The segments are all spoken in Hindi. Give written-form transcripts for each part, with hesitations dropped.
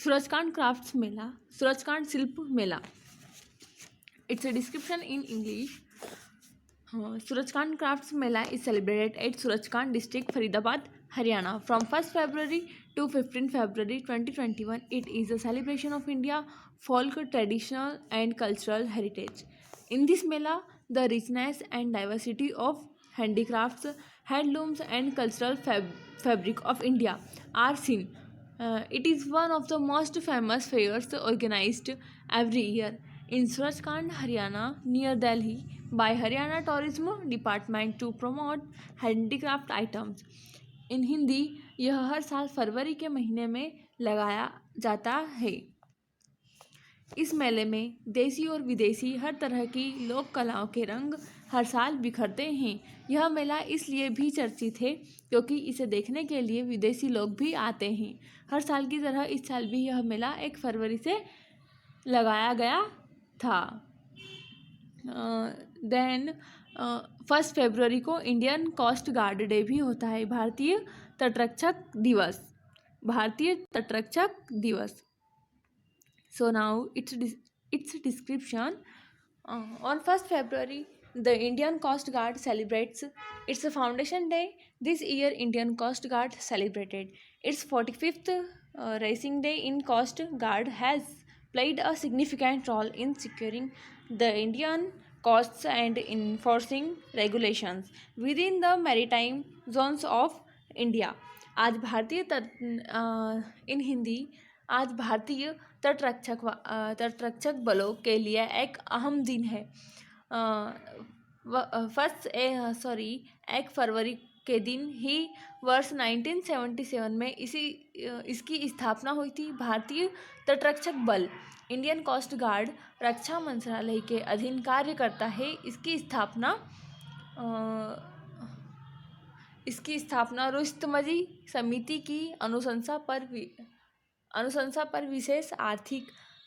Surajkand Crafts Mela, Surajkand Silp Mela. It's a description in English. Surajkand Crafts Mela is celebrated at Surajkand district, Faridabad, Haryana from 1st February to 15th February 2021. It is a celebration of India folk traditional and cultural heritage. In this Mela, the richness and diversity of handicrafts, handlooms and cultural fabric of India are seen. It is one of the most famous fairs organized every year in Surajkand, Haryana, near Delhi, by Haryana Tourism Department to promote handicraft items. इन हिंदी यह हर साल फरवरी के महीने में लगाया जाता है। इस मेले में देसी और विदेशी हर तरह की लोक कलाओं के रंग हर साल बिखरते हैं। यह मेला इसलिए भी चर्चित है क्योंकि इसे देखने के लिए विदेशी लोग भी आते हैं। हर साल की तरह इस साल भी यह मेला 1 फरवरी से लगाया गया था। देन 1 फरवरी को इंडियन कोस्ट गार्ड डे भी होता है, भारतीय तटरक्षक दिवस। भारतीय तटरक्षक दिवस। So now its description. On 1st February, the Indian Coast Guard celebrates its foundation day. This year, Indian Coast Guard celebrated its 45th racing day. In Coast Guard has played a significant role in securing the Indian coasts and enforcing regulations within the maritime zones of India. आज भारतीय इन हिंदी आज भारतीय तटरक्षक बलों के लिए एक अहम दिन है। 1 फरवरी के दिन ही वर्ष 1977 में इसकी स्थापना हुई थी। भारतीय तटरक्षक बल इंडियन कोस्ट गार्ड रक्षा मंत्रालय के अधीन कार्य करता है। इसकी स्थापना रुस्तमजी समिति की अनुशंसा पर विशेष आर्थिक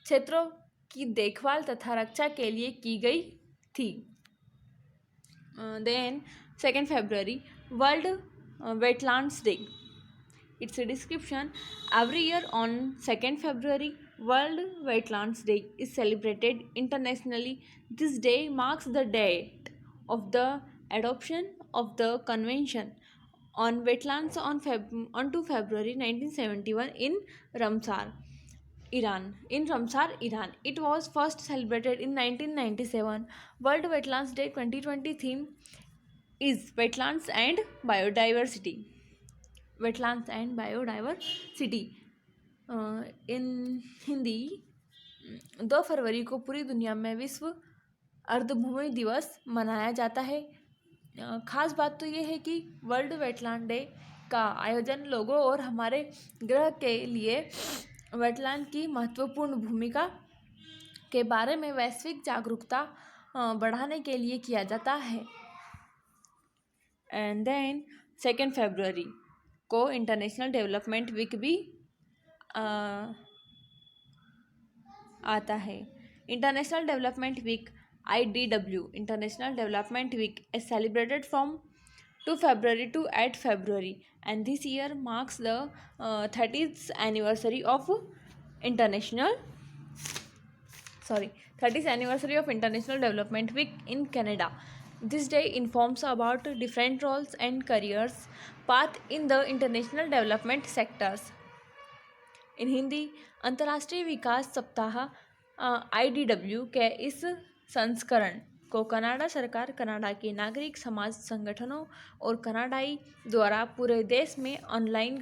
क्षेत्रों की देखभाल तथा रक्षा के लिए की गई थी। Then 2 February world wetlands day. It's a description. Every year on 2 February, World Wetlands Day is celebrated internationally. This day marks the date of the adoption of the Convention on Wetlands on 2 February 1971 in Ramsar, Iran. It was first celebrated in 1997. World Wetlands Day 2020 theme is Wetlands and Biodiversity. Wetlands and Biodiversity. इन हिंदी 2 फरवरी को पूरी दुनिया में विश्व अर्धभूमि दिवस मनाया जाता है। खास बात तो ये है कि वर्ल्ड वेटलैंड डे का आयोजन लोगों और हमारे ग्रह के लिए वेटलैंड की महत्वपूर्ण भूमिका के बारे में वैश्विक जागरूकता बढ़ाने के लिए किया जाता है। एंड देन 2 फरवरी को इंटरनेशनल डेवलपमेंट वीक भी आता है। International development week IDW International Development Week is celebrated from 2 February to 8 February, and this year marks the 30th anniversary of International Development Week in Canada. This day informs about different roles and careers path in the international development sectors. इन हिंदी अंतर्राष्ट्रीय विकास सप्ताह IDW के इस संस्करण को कनाडा सरकार, कनाडा के नागरिक समाज संगठनों और कनाडाई द्वारा पूरे देश में ऑनलाइन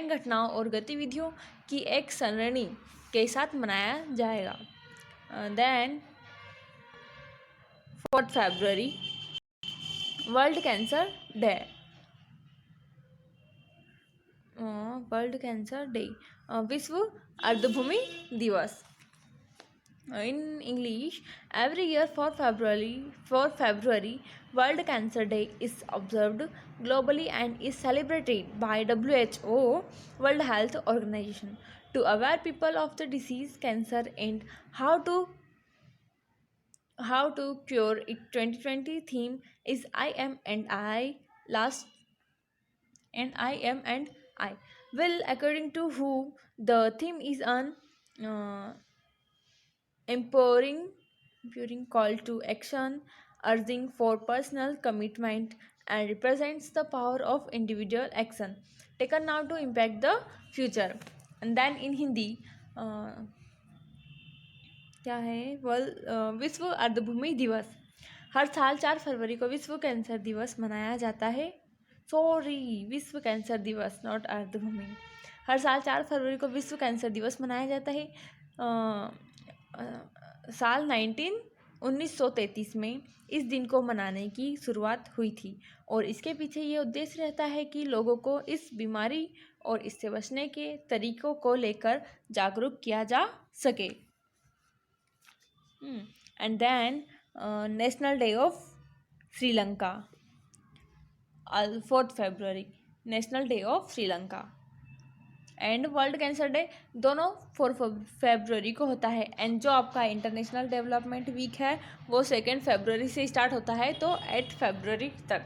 घटनाओं और गतिविधियों की एक सरणी के साथ मनाया जाएगा। देन 4 फरवरी वर्ल्ड कैंसर डे, विश्व अर्धभूमि दिवस। In English, every year 4 February, World Cancer Day is observed globally and is celebrated by WHO, World Health Organization, to aware people of the disease cancer and how to cure it. 2020 theme is I am and I. Well, according to WHO, The theme is an uh, empowering call to action, urging for personal commitment, and represents the power of individual action taken now to impact the future. And then in Hindi, uh, क्या है विश्व अर्धभूमि दिवस। हर साल 4 फरवरी को विश्व कैंसर दिवस मनाया जाता है। सॉरी, विश्व कैंसर दिवस, नॉट अर्धभूमि। हर साल 4 फरवरी को विश्व कैंसर दिवस मनाया जाता है। साल 1933 में इस दिन को मनाने की शुरुआत हुई थी और इसके पीछे ये उद्देश्य रहता है कि लोगों को इस बीमारी और इससे बचने के तरीकों को लेकर जागरूक किया जा सके। And then National Day of Sri Lanka, 4th February, National Day of Sri Lanka and world cancer day दोनों 4 फरवरी को होता है। एंड जो आपका इंटरनेशनल डेवलपमेंट वीक है वो 2 फरवरी से स्टार्ट होता है तो 8 फरवरी तक।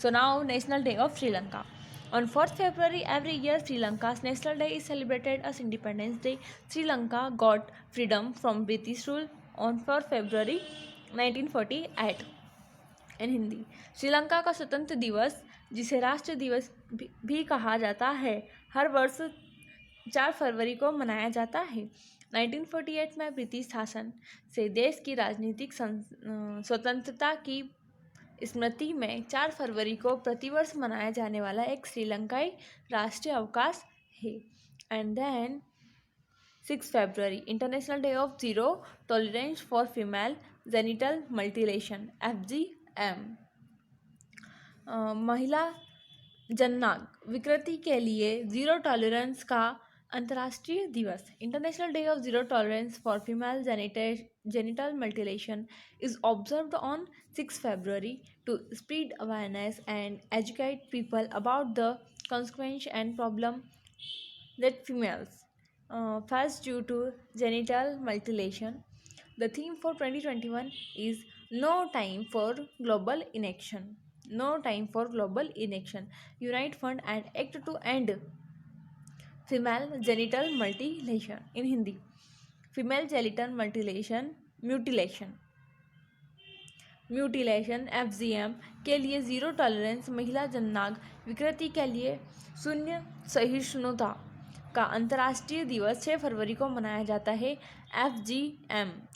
So now national day of Sri Lanka. On 4th February every year, Sri Lanka's National Day is celebrated as Independence Day. Sri Lanka got freedom from British rule on 4 February 1948. इन हिंदी, श्रीलंका का स्वतंत्र दिवस, जिसे राष्ट्र दिवस भी कहा जाता है, हर वर्ष 4 फरवरी को मनाया जाता है। 1948 में ब्रिटिश शासन से देश की राजनीतिक स्वतंत्रता की स्मृति में 4 फरवरी को प्रतिवर्ष मनाया जाने वाला एक श्रीलंकाई राष्ट्रीय अवकाश है। And then 6 February, international day of zero tolerance for female genital mutilation, FGM। महिला जननांग विकृति के लिए जीरो टॉलरेंस का अंतर्राष्ट्रीय दिवस। International day of zero tolerance for female genital mutilation is observed on 6 February to spread awareness and educate people about the consequences and problem that females face due to genital mutilation. The theme for 2021 is No Time for Global Inaction. No Time for Global Inaction. Unite Fund and Act to End Female Genital Mutilation. In Hindi, Female Genital Mutilation FGM के लिए जीरो टॉलरेंस, महिला जननांग विकृति के लिए शून्य सहिष्णुता का अंतर्राष्ट्रीय दिवस 6 फरवरी को मनाया जाता है।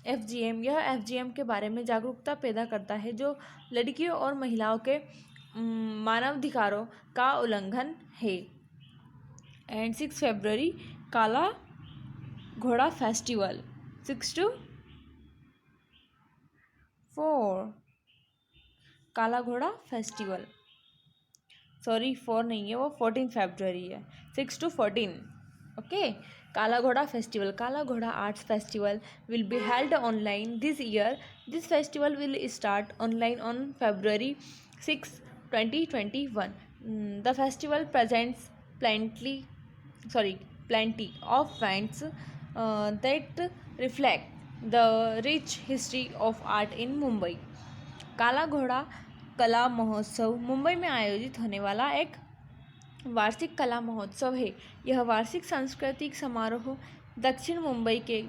FGM यह FGM के बारे में जागरूकता पैदा करता है जो लड़कियों और महिलाओं के मानवाधिकारों का उल्लंघन है। एंड 6 फरवरी, काला घोड़ा फेस्टिवल, 6 to 4, काला घोड़ा फेस्टिवल, सॉरी 4 नहीं है, वो 14 फरवरी है, 6 to 14। ओके, काला घोड़ा फेस्टिवल, काला घोड़ा arts festival will be held online this year. This festival will start online on February 6, 2021. The festival presents plenty of events that reflect the rich history of art in Mumbai. काला घोड़ा कला महोत्सव मुंबई में आयोजित होने वाला एक वार्षिक कला महोत्सव है। यह वार्षिक सांस्कृतिक समारोह दक्षिण मुंबई के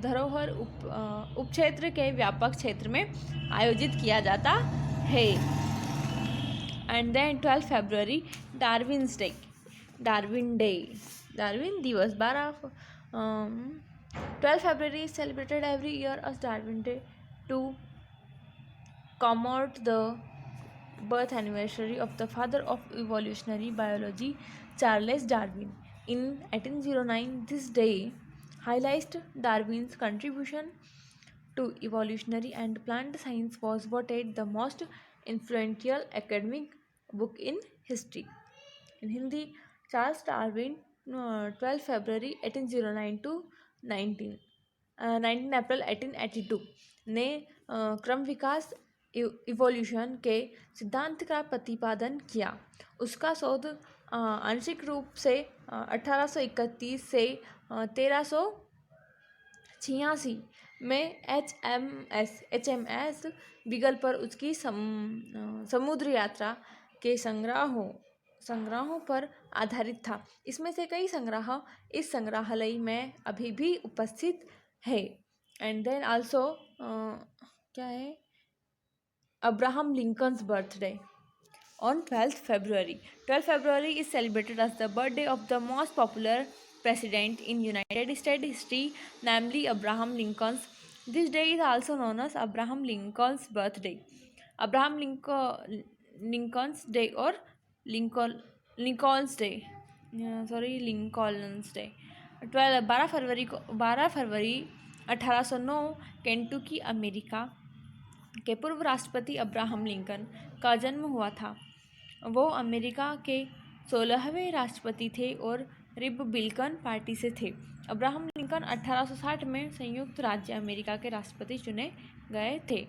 धरोहर उपक्षेत्र के व्यापक क्षेत्र में आयोजित किया जाता है। एंड देन 12 फरवरी, डार्विन दिवस 12 February is celebrated every year as Darwin Day to commemorate the birth anniversary of the father of evolutionary biology, Charles Darwin. In 1809, this day highlights Darwin's contribution to evolutionary and plant science, was voted the most influential academic book in history. In Hindi, Charles Darwin, 12 February 1809 to 19 April 1882 ने क्रम विकास इवोल्यूशन के सिद्धांत का प्रतिपादन किया। उसका शोध आंशिक रूप से 1831 से 1386 में HMS बीगल पर उसकी समुद्र यात्रा के संग्रहों संग्रहों पर आधारित था। इसमें से कई संग्रह इस संग्रहालय में अभी भी उपस्थित है। एंड देन आल्सो क्या है, Abraham Lincoln's birthday on 12th February. 12th February is celebrated as the birthday of the most popular president in United States history, namely Abraham Lincoln. This day is also known as Abraham Lincoln's birthday. Abraham Lincoln's Day or Lincoln's Day. Lincoln's Day. 12 February 1809 Kentucky America के पूर्व राष्ट्रपति अब्राहम लिंकन का जन्म हुआ था। वो अमेरिका के 16वें राष्ट्रपति थे और रिपब्लिकन पार्टी से थे। अब्राहम लिंकन 1860 में संयुक्त राज्य अमेरिका के राष्ट्रपति चुने गए थे।